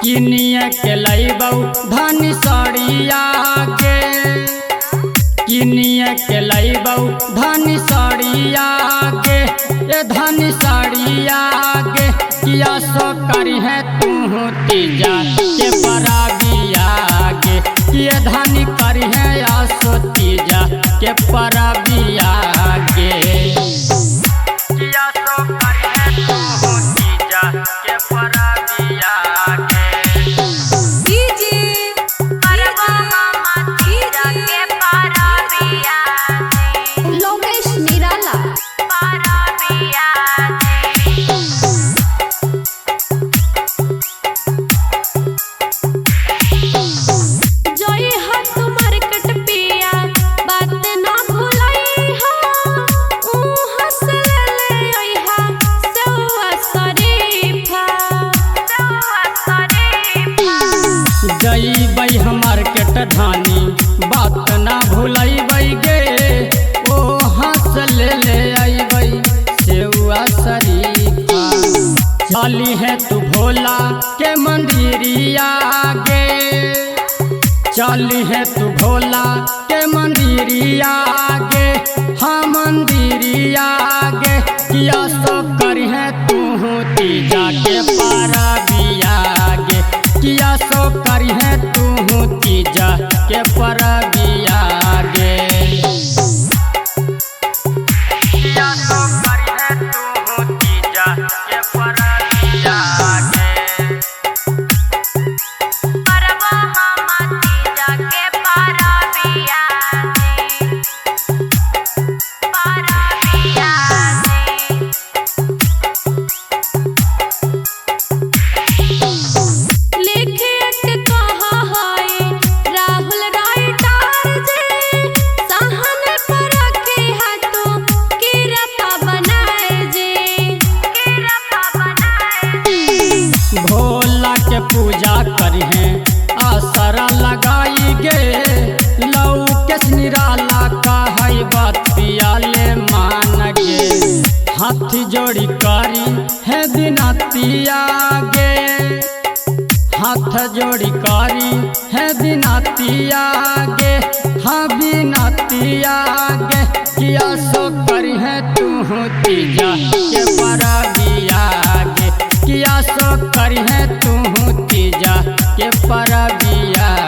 किनिए के लैबौ धनी साड़िया के, किनिए के लैबौ धनी साड़िया के, ए धनी साड़िया के किया सो करी है तू तीजा के परबिया के, किए धनी करी है आसो तीजा के परबिया के, किया सो करी है तू तीजा के परबिया के। जईबै हमार केट धानी बात ना भूलैबै गे, ओ हंस ले अइबै सेउआ शरीफा। चली है तू भोला के मंदिरिया गे, चली है तू भोला के मंदिरिया गे, हाँ मंदिरिया गे किया सो करी है तू तीजा के परबिया गे, किया सो करी है तू तीजा के परबिया गे, किया सो करी है तू तीजा के परबिया गे। परबो हम तीजा के परबिया गे, परबिया गे। भोला के पूजा करी है आसरा लगाई गे, लऊ के निराला का है बतिया ले मान गे, हाथ जोड़ी करी है बिनतिया गे, हाथ जोड़ी करी है बिनतिया गे, हाँ बिनतिया गे किया सो करी है तू तीजा के परबिया गे, किया सो करी है तू तीजा के परबिया।